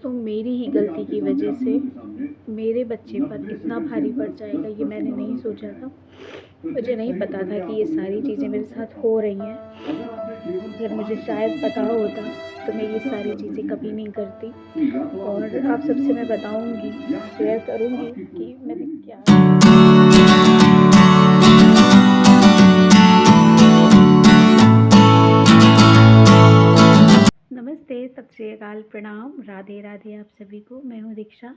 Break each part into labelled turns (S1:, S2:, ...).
S1: तो मेरी ही गलती की वजह से मेरे बच्चे पर इतना भारी पड़ जाएगा ये मैंने नहीं सोचा था। मुझे नहीं पता था कि ये सारी चीज़ें मेरे साथ हो रही हैं। अगर मुझे शायद पता होता तो मैं ये सारी चीज़ें कभी नहीं करती और आप सबसे मैं बताऊंगी, शेयर करूंगी कि मैंने क्या। नमस्ते, सत श्री अकाल, प्रणाम, राधे राधे आप सभी को। मैं हूँ दीक्षा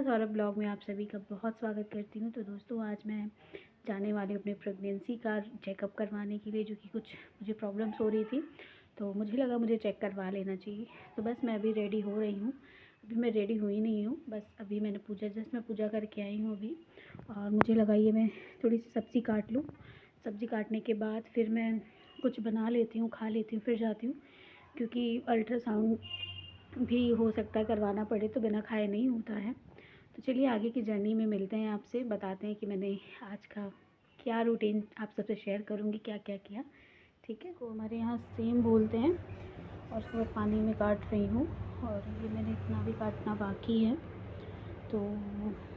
S1: सौरभ ब्लॉग में आप सभी का बहुत स्वागत करती हूँ। तो दोस्तों, आज मैं जाने वाली हूँ अपने प्रेगनेंसी का चेकअप करवाने के लिए, जो कि कुछ मुझे प्रॉब्लम्स हो रही थी, तो मुझे लगा मुझे चेक करवा लेना चाहिए। तो बस मैं अभी रेडी हो रही हूँ। अभी मैं रेडी हुई नहीं हूँ, बस अभी मैंने मैं पूजा करके आई हूँ अभी। और मुझे लगा ये मैं थोड़ी सी सब्ज़ी काट लूँ। सब्ज़ी काटने के बाद फिर मैं कुछ बना लेती हूँ, खा लेती हूँ, फिर जाती हूँ, क्योंकि अल्ट्रासाउंड भी हो सकता है करवाना पड़े, तो बिना खाए नहीं होता है। तो चलिए आगे की जर्नी में मिलते हैं, आपसे बताते हैं कि मैंने आज का क्या रूटीन आप सबसे शेयर करूँगी, क्या क्या किया। ठीक है, तो हमारे यहाँ सेम बोलते हैं और उसको पानी में काट रही हूँ। और ये मैंने इतना भी काटना बाकी है, तो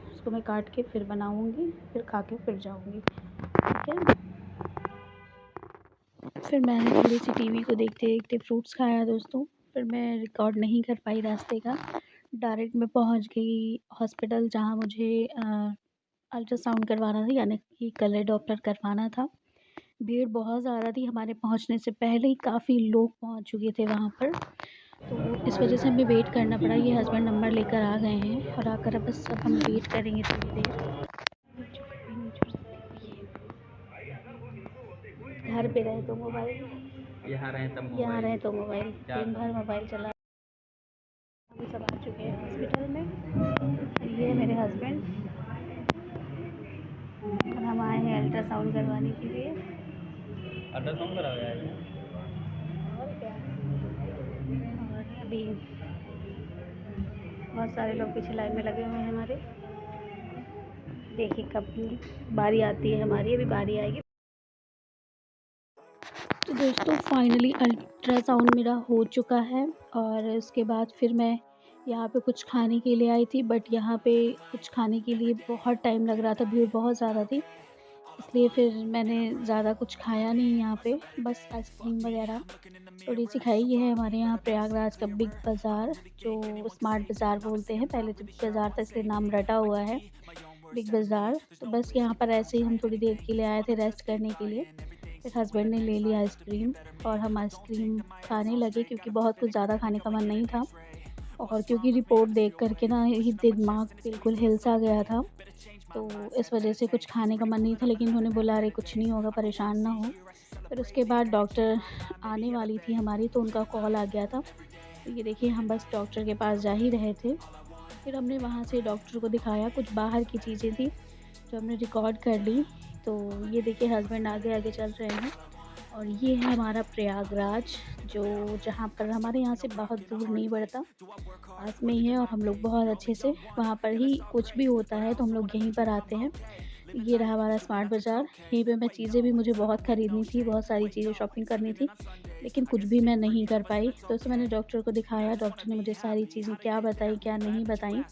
S1: उसको मैं काट के फिर बनाऊँगी, फिर खा के फिर जाऊँगी। ठीक है, फिर मैंने थोड़ी सी टीवी को देखते देखते फ्रूट्स खाया दोस्तों। फिर मैं रिकॉर्ड नहीं कर पाई रास्ते का। डायरेक्ट मैं पहुंच गई हॉस्पिटल, जहां मुझे अल्ट्रासाउंड करवाना था, यानी कि कलर डॉपलर करवाना था। भीड़ बहुत ज़्यादा थी, हमारे पहुंचने से पहले ही काफ़ी लोग पहुंच चुके थे वहां पर। तो इस वजह से हमें वेट करना पड़ा। ये हस्बैंड नंबर लेकर आ गए हैं और आकर अब बस अब हम वेट करेंगे थोड़ी देर। घर पे रहे तो मोबाइल, यहाँ रहे तो मोबाइल, दिन भर मोबाइल चला। अभी सब आ चुके हैं हॉस्पिटल में। ये है मेरे हस्बैंड और हम आए हैं अल्ट्रासाउंड करवाने के लिए।
S2: अल्ट्रासाउंड करा गया है
S1: और क्या, और अभी बहुत सारे लोग पीछे लाइन में लगे हुए हैं हमारे। देखिए कब बारी आती है हमारी, अभी बारी आएगी। तो दोस्तों, फाइनली अल्ट्रासाउंड मेरा हो चुका है और उसके बाद फिर मैं यहाँ पे कुछ खाने के लिए आई थी, बट यहाँ पे कुछ खाने के लिए बहुत टाइम लग रहा था, भीड़ बहुत ज़्यादा थी, इसलिए फिर मैंने ज़्यादा कुछ खाया नहीं यहाँ पे। बस आइसक्रीम वगैरह थोड़ी सी खाई। ये है हमारे यहाँ प्रयागराज का बिग बाज़ार, जो स्मार्ट बाज़ार बोलते हैं। पहले तो बिग बाज़ार था, इसलिए नाम रटा हुआ है बिग बाज़ार। तो बस यहाँ पर ऐसे ही हम थोड़ी देर के लिए आए थे रेस्ट करने के लिए। फिर हस्बैंड ने ले लिया आइसक्रीम और हम आइसक्रीम खाने लगे, क्योंकि बहुत कुछ ज़्यादा खाने का मन नहीं था। और क्योंकि रिपोर्ट देख कर के ना ही दिमाग बिल्कुल हिल सा गया था, तो इस वजह से कुछ खाने का मन नहीं था। लेकिन उन्होंने बोला अरे कुछ नहीं होगा, परेशान ना हो। फिर उसके बाद डॉक्टर आने वाली थी हमारी, तो उनका कॉल आ गया था। तो ये देखिए, हम बस डॉक्टर के पास जा ही रहे थे। फिर हमने वहाँ से डॉक्टर को दिखाया, कुछ बाहर की चीज़ें थी जो हमने रिकॉर्ड कर ली। तो ये देखिए हस्बैंड आगे आगे चल रहे हैं और ये है हमारा प्रयागराज, जो जहाँ पर हमारे यहाँ से बहुत दूर नहीं पड़ता, पास में ही है। और हम लोग बहुत अच्छे से वहाँ पर ही कुछ भी होता है तो हम लोग यहीं पर आते हैं। ये रहा हमारा स्मार्ट बाज़ार। यहीं पे मैं चीज़ें भी मुझे बहुत ख़रीदनी थी, बहुत सारी चीज़ें शॉपिंग करनी थी, लेकिन कुछ भी मैं नहीं कर पाई। तो उससे मैंने डॉक्टर को दिखाया, डॉक्टर ने मुझे सारी चीज़ें क्या बताई क्या नहीं बताई,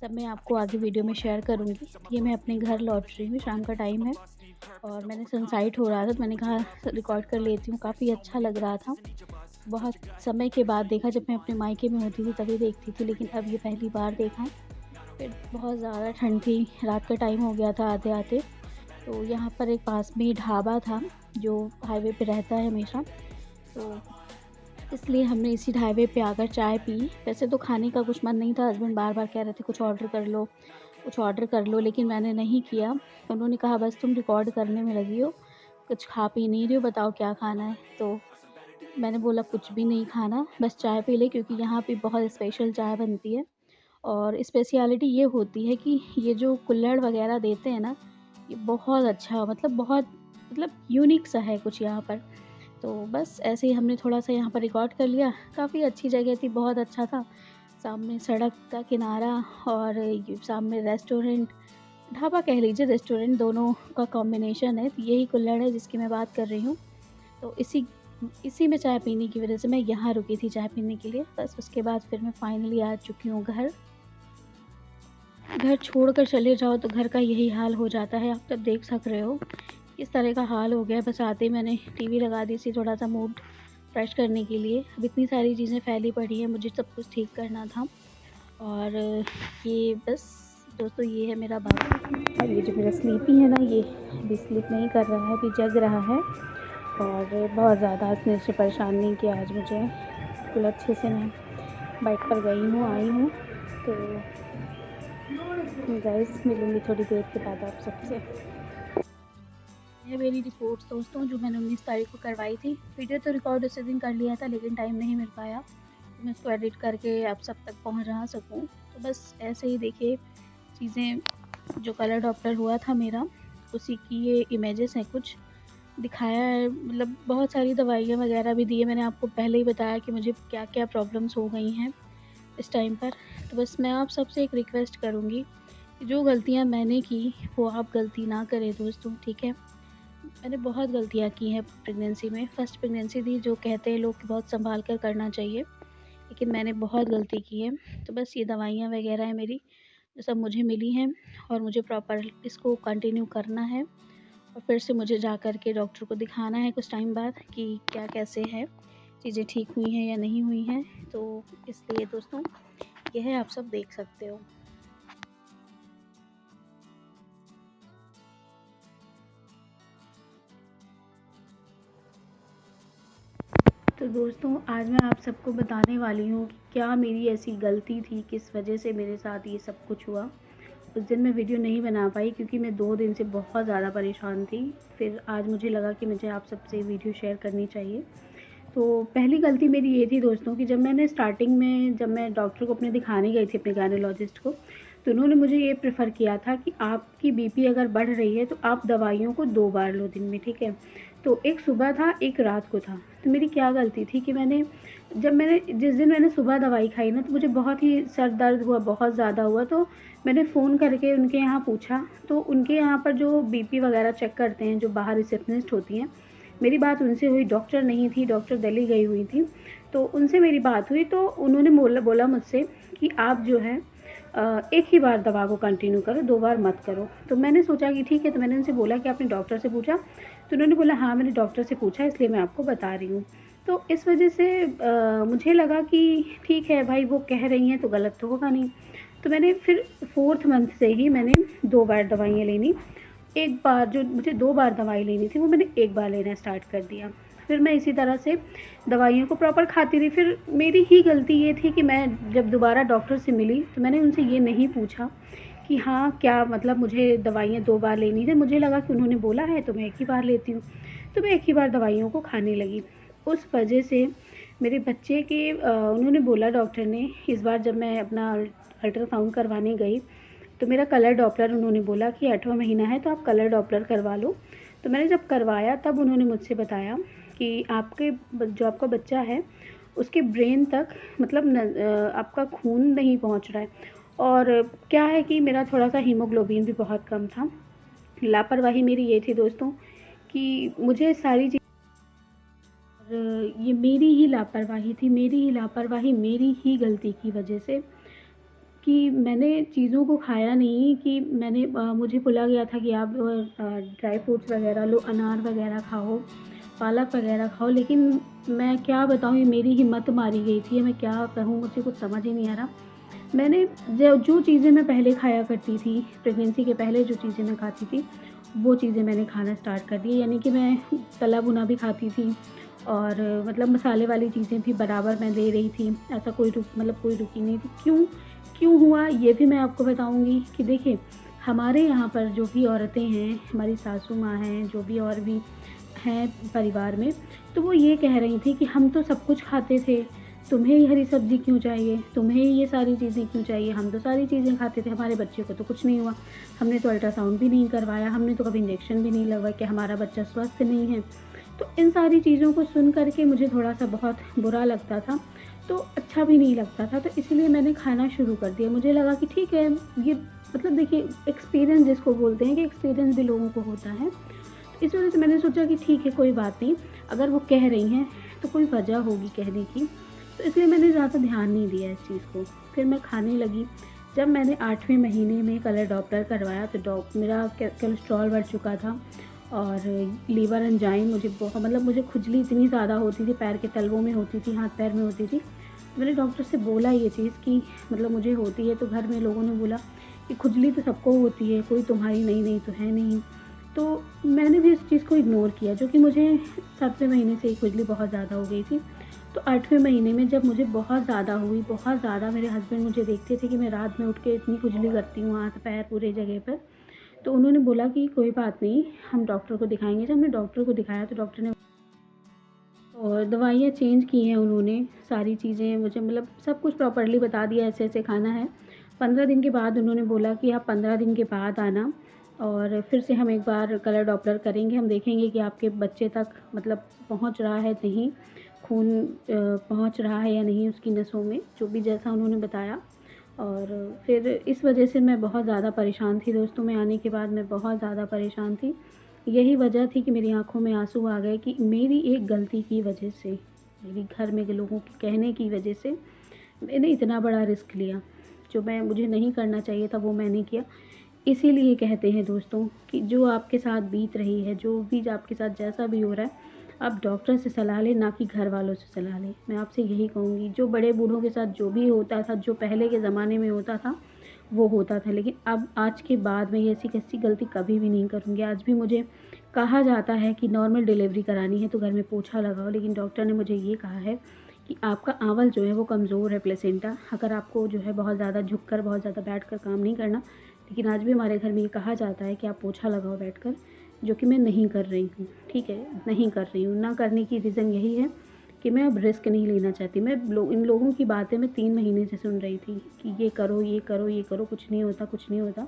S1: सब मैं आपको आगे वीडियो में शेयर करूँगी। ये मैं अपने घर लौट रही हूँ, शाम का टाइम है और मैंने सनसाइट हो रहा था, तो मैंने कहा रिकॉर्ड कर लेती हूँ। काफ़ी अच्छा लग रहा था। बहुत समय के बाद देखा, जब मैं अपने मायके में होती थी तभी देखती थी, लेकिन अब ये पहली बार देखा। फिर बहुत ज़्यादा ठंड थी, रात का टाइम हो गया था आते आते। तो यहाँ पर एक पास में ही ढाबा था जो हाईवे पे रहता है हमेशा, तो इसलिए हमने इसी ढाबे पे आकर चाय पी। वैसे तो खाने का कुछ मन नहीं था, हस्बैंड बार बार कह रहे थे कुछ ऑर्डर कर लो, कुछ ऑर्डर कर लो, लेकिन मैंने नहीं किया। उन्होंने कहा बस तुम रिकॉर्ड करने में लगी हो, कुछ खा पी नहीं रही हो, बताओ क्या खाना है। तो मैंने बोला कुछ भी नहीं खाना, बस चाय पी ले, क्योंकि यहाँ पे बहुत स्पेशल चाय बनती है। और स्पेशलिटी ये होती है कि ये जो कुल्हड़ वगैरह देते हैं ना, ये बहुत अच्छा, मतलब बहुत, मतलब यूनिक सा है कुछ यहाँ पर। तो बस ऐसे ही हमने थोड़ा-सा यहाँ पर रिकॉर्ड कर लिया। काफ़ी अच्छी जगह थी, बहुत अच्छा था। सामने सड़क का किनारा और ये सामने रेस्टोरेंट, ढाबा कह लीजिए, रेस्टोरेंट, दोनों का कॉम्बिनेशन है। तो यही कुल्हड़ है जिसकी मैं बात कर रही हूँ। तो इसी इसी में चाय पीने की वजह से मैं यहाँ रुकी थी चाय पीने के लिए। बस उसके बाद फिर मैं फाइनली आ चुकी हूँ घर। घर छोड़कर चले जाओ तो घर का यही हाल हो जाता है। आप तब देख सक रहे हो किस तरह का हाल हो गया है। बस आते ही मैंने टीवी लगा दी थी थोड़ा सा मूड फ्रेश करने के लिए। अब इतनी सारी चीज़ें फैली पड़ी हैं, मुझे सब कुछ ठीक करना था। और ये बस दोस्तों ये है मेरा बाबू। और ये जो मेरा स्लीपी है ना, ये अभी स्लीप नहीं कर रहा है, अभी जग रहा है। और बहुत ज़्यादा इसने से परेशान नहीं किया आज मुझे। बिल्कुल अच्छे से मैं बाइक पर गई हूँ, आई हूँ। तो गाइस मिलूँगी थोड़ी देर के बाद आप सबसे। ये मेरी रिपोर्ट्स दोस्तों जो मैंने 19 तारीख को करवाई थी। वीडियो तो रिकॉर्ड उसी दिन कर लिया था लेकिन टाइम नहीं मिल पाया तो मैं इसको एडिट करके आप सब तक पहुंचा सकूं। तो बस ऐसे ही देखिए चीज़ें, जो कलर डॉप्लर हुआ था मेरा उसी की ये इमेजेस हैं, कुछ दिखाया है। मतलब बहुत सारी दवाइयाँ वगैरह भी दी है। मैंने आपको पहले ही बताया कि मुझे क्या क्या प्रॉब्लम्स हो गई हैं इस टाइम पर। तो बस मैं आप सबसे एक रिक्वेस्ट करूँगी कि जो गलतियाँ मैंने की वो आप गलती ना करें दोस्तों, ठीक है। मैंने बहुत गलतियाँ की हैं प्रेगनेंसी में। फ़र्स्ट प्रेगनेंसी थी, जो कहते हैं लोग कि बहुत संभाल कर करना चाहिए, लेकिन मैंने बहुत गलती की है। तो बस ये दवाइयाँ वगैरह हैं मेरी, जो सब मुझे मिली हैं और मुझे प्रॉपर इसको कंटिन्यू करना है। और फिर से मुझे जा कर के डॉक्टर को दिखाना है कुछ टाइम बाद कि क्या कैसे है, चीज़ें ठीक हुई हैं या नहीं हुई हैं। तो इसलिए दोस्तों ये है, आप सब देख सकते हो। तो दोस्तों आज मैं आप सबको बताने वाली हूँ कि क्या मेरी ऐसी गलती थी, किस वजह से मेरे साथ ये सब कुछ हुआ। उस दिन मैं वीडियो नहीं बना पाई क्योंकि मैं 2 दिन से बहुत ज़्यादा परेशान थी। फिर आज मुझे लगा कि मुझे आप सबसे वीडियो शेयर करनी चाहिए। तो पहली गलती मेरी ये थी दोस्तों कि जब मैंने स्टार्टिंग में जब मैं डॉक्टर को अपने दिखाने गई थी, अपने गायनोलॉजिस्ट को, तो उन्होंने मुझे ये प्रेफ़र किया था कि आपकी बीपी अगर बढ़ रही है तो आप दवाइयों को 2 बार लो दिन में, ठीक है। तो एक सुबह था, एक रात को था। तो मेरी क्या गलती थी कि मैंने जिस दिन मैंने सुबह दवाई खाई ना, तो मुझे बहुत ही सर दर्द हुआ, बहुत ज़्यादा हुआ। तो मैंने फ़ोन करके उनके यहाँ पूछा, तो उनके यहाँ पर जो बीपी वगैरह चेक करते हैं, जो बाहर रिसेप्शनिस्ट होती हैं, मेरी बात उनसे हुई। डॉक्टर नहीं थी, डॉक्टर दिल्ली गई हुई थी। तो उनसे मेरी बात हुई तो उन्होंने बोला मुझसे कि आप जो है एक ही बार दवा को कंटिन्यू करो, 2 बार मत करो। तो मैंने सोचा कि ठीक है। तो मैंने उनसे बोला कि आपने डॉक्टर से पूछा? तो उन्होंने बोला हाँ, मैंने डॉक्टर से पूछा, इसलिए मैं आपको बता रही हूँ। तो इस वजह से मुझे लगा कि ठीक है भाई, वो कह रही हैं तो गलत तो होगा नहीं। तो मैंने फिर 4th मंथ से ही मैंने 2 बार दवाइयाँ लेनी। एक बार जो मुझे 2 बार दवाई लेनी थी वो मैंने 1 बार लेना स्टार्ट कर दिया। फिर मैं इसी तरह से दवाइयों को प्रॉपर खाती रही। फिर मेरी ही गलती ये थी कि मैं जब दोबारा डॉक्टर से मिली तो मैंने उनसे ये नहीं पूछा कि हाँ, क्या मतलब मुझे दवाइयाँ 2 बार लेनी थी। मुझे लगा कि उन्होंने बोला है तो मैं 1 ही बार लेती हूँ। तो मैं 1 ही बार दवाइयों को खाने लगी। उस वजह से मेरे बच्चे के उन्होंने बोला डॉक्टर ने, इस बार जब मैं अपना अल्ट्रासाउंड करवाने गई तो मेरा कलर डॉपलर उन्होंने बोला कि 8वां महीना है तो आप कलर डॉपलर करवा लो। तो मैंने जब करवाया तब उन्होंने मुझसे बताया कि जो आपका बच्चा है उसके ब्रेन तक मतलब आपका खून नहीं पहुंच रहा है। और क्या है कि मेरा थोड़ा सा हीमोग्लोबिन भी बहुत कम था। लापरवाही मेरी ये थी दोस्तों कि मुझे सारी चीज़, ये मेरी ही लापरवाही थी, मेरी ही गलती की वजह से कि मैंने चीज़ों को खाया नहीं। कि मुझे बोला गया था कि आप ड्राई फ्रूट्स वगैरह लो, अनार वगैरह खाओ, पालक वगैरह खाओ, लेकिन मैं क्या बताऊँ, ये मेरी हिम्मत मारी गई थी। मैं क्या कहूँ, मुझे कुछ समझ ही नहीं आ रहा। मैंने जो चीज़ें मैं पहले खाया करती थी, प्रेगनेंसी के पहले जो चीज़ें मैं खाती थी वो चीज़ें मैंने खाना स्टार्ट कर दी। यानी कि मैं तला भुना भी खाती थी और मतलब मसाले वाली चीज़ें भी बराबर मैं ले रही थी। ऐसा कोई रुकी नहीं थी। क्यों हुआ ये भी मैं आपको बताऊंगी कि देखिए, हमारे यहाँ पर जो भी औरतें हैं, हमारी सासू माँ हैं, जो भी और भी हैं परिवार में, तो वो ये कह रही थी कि हम तो सब कुछ खाते थे, तुम्हें ही हरी सब्जी क्यों चाहिए, तुम्हें ही ये सारी चीज़ें क्यों चाहिए, हम तो सारी चीज़ें खाते थे, हमारे बच्चे को तो कुछ नहीं हुआ, हमने तो अल्ट्रासाउंड भी नहीं करवाया, हमने तो कभी इंजेक्शन भी नहीं लगवाया कि हमारा बच्चा स्वस्थ नहीं है। तो इन सारी चीज़ों को सुन कर के मुझे थोड़ा सा बहुत बुरा लगता था, तो अच्छा भी नहीं लगता था। तो इसलिए मैंने खाना शुरू कर दिया। मुझे लगा कि ठीक है, ये मतलब देखिए एक्सपीरियंस जिसको बोलते हैं कि एक्सपीरियंस भी लोगों को होता है। तो इस वजह से मैंने सोचा कि ठीक है, कोई बात नहीं, अगर वो कह रही हैं तो कोई वजह होगी कहने की, तो इसलिए मैंने ज़्यादा ध्यान नहीं दिया इस चीज़ को। फिर मैं खाने लगी। जब मैंने 8वें महीने में कलर डॉपलर करवाया तो मेरा कोलेस्ट्रॉल बढ़ चुका था और लीवर एंजाइम, मुझे बहुत मतलब मुझे खुजली इतनी ज़्यादा होती थी, पैर के तलवों में होती थी, हाथ पैर में होती थी। मैंने डॉक्टर से बोला ये चीज़ कि मतलब मुझे होती है, तो घर में लोगों ने बोला कि खुजली तो सबको होती है, कोई तुम्हारी नहीं तो है नहीं। तो मैंने भी इस चीज़ को इग्नोर किया, जो कि मुझे 7वें महीने से ही खुजली बहुत ज़्यादा हो गई थी। तो 8वें महीने में जब मुझे बहुत ज़्यादा हुई, बहुत ज़्यादा, मेरे हस्बैंड मुझे देखते थे कि मैं रात में उठ के इतनी खुजली करती हूँ हाथ पैर पूरे जगह पर। तो उन्होंने बोला कि कोई बात नहीं, हम डॉक्टर को दिखाएँगे। जब हमने डॉक्टर को दिखाया तो डॉक्टर ने और दवाइयाँ चेंज की हैं उन्होंने, सारी चीज़ें मुझे मतलब सब कुछ प्रॉपर्ली बता दिया, ऐसे-ऐसे खाना है। 15 दिन के बाद उन्होंने बोला कि आप 15 दिन के बाद आना और फिर से हम एक बार कलर डॉपलर करेंगे। हम देखेंगे कि आपके बच्चे तक मतलब पहुँच रहा है नहीं, खून पहुँच रहा है या नहीं उसकी नसों में, जो भी जैसा उन्होंने बताया। और फिर इस वजह से मैं बहुत ज़्यादा परेशान थी दोस्तों, मैं आने के बाद मैं बहुत ज़्यादा परेशान थी। यही वजह थी कि मेरी आँखों में आँसू आ गए कि मेरी एक गलती की वजह से, मेरी घर में के लोगों के कहने की वजह से मैंने इतना बड़ा रिस्क लिया। जो मुझे नहीं करना चाहिए था वो मैंने किया। इसीलिए कहते हैं दोस्तों कि जो आपके साथ बीत रही है, जो भी आपके साथ जैसा भी हो रहा है, आप डॉक्टर से सलाह लें, ना कि घर वालों से सलाह लें। मैं आपसे यही कहूँगी, जो बड़े बूढ़ों के साथ जो भी होता था, जो पहले के ज़माने में होता था, वो होता था। लेकिन अब आज के बाद मैं ऐसी किसी गलती कभी भी नहीं करूँगी। आज भी मुझे कहा जाता है कि नॉर्मल डिलीवरी करानी है तो घर में पोछा लगाओ, लेकिन डॉक्टर ने मुझे ये कहा है कि आपका आंवल जो है वो कमज़ोर है, प्लेसेंटा। अगर आपको जो है बहुत ज़्यादा झुककर, बहुत ज़्यादा बैठकर काम नहीं करना, लेकिन आज भी हमारे घर में ये कहा जाता है कि आप पोछा लगाओ बैठकर, जो कि मैं नहीं कर रही हूँ, ठीक है? नहीं कर रही हूँ। ना करने की रीज़न यही है कि मैं अब रिस्क नहीं लेना चाहती। मैं इन लोगों की बातें मैं 3 महीने से सुन रही थी कि ये करो, ये करो, ये करो, कुछ नहीं होता, कुछ नहीं होता।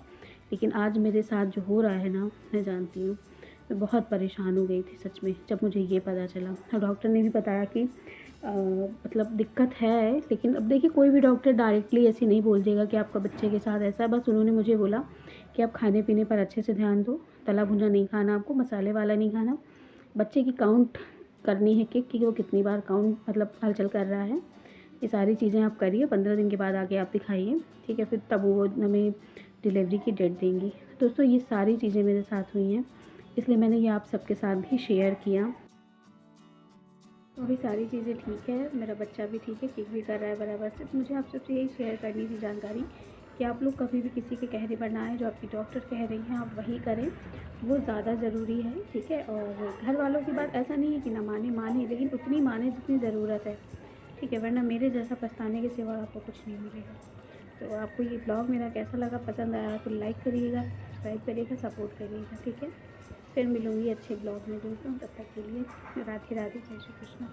S1: लेकिन आज मेरे साथ जो हो रहा है ना, मैं जानती हूँ। मैं बहुत परेशान हो गई थी सच में, जब मुझे ये पता चला। और डॉक्टर ने भी बताया कि मतलब दिक्कत है, लेकिन अब देखिए कोई भी डॉक्टर डायरेक्टली ऐसे नहीं बोल देगा कि आपका बच्चे के साथ ऐसा है। बस उन्होंने मुझे बोला कि आप खाने-पीने पर अच्छे से ध्यान दो, तला-भुना नहीं खाना आपको, मसाले वाला नहीं खाना। बच्चे की काउंट करनी है कि वो कितनी बार काउंट मतलब हलचल कर रहा है। ये सारी चीज़ें आप करिए, 15 दिन के बाद आके आप दिखाइए, ठीक है? फिर तब वो हमें डिलीवरी की डेट देंगी। दोस्तों ये सारी चीज़ें मेरे साथ हुई हैं, इसलिए मैंने ये आप सबके साथ भी शेयर किया। तो अभी सारी चीज़ें ठीक है, मेरा बच्चा भी ठीक है, किक भी कर रहा है बराबर से। तो मुझे आप सबसे यही शेयर करनी थी जानकारी कि आप लोग कभी भी किसी के कहने पर ना आएँ, जो आपकी डॉक्टर कह रही हैं आप वही करें, वो ज़्यादा ज़रूरी है, ठीक है? और घर वालों की बात ऐसा नहीं है कि ना माने, लेकिन उतनी माने जितनी ज़रूरत है, ठीक है? वरना मेरे जैसा पछताने के सिवा आपको कुछ नहीं मिलेगा। तो आपको ये ब्लॉग मेरा कैसा लगा, पसंद आया तो लाइक करिएगा, सब्सक्राइब करिएगा, सपोर्ट करिएगा, ठीक है? फिर मिलूँगी अच्छे ब्लॉग में दोस्तों, तब तक के लिए राधे राधे, जय श्री कृष्ण।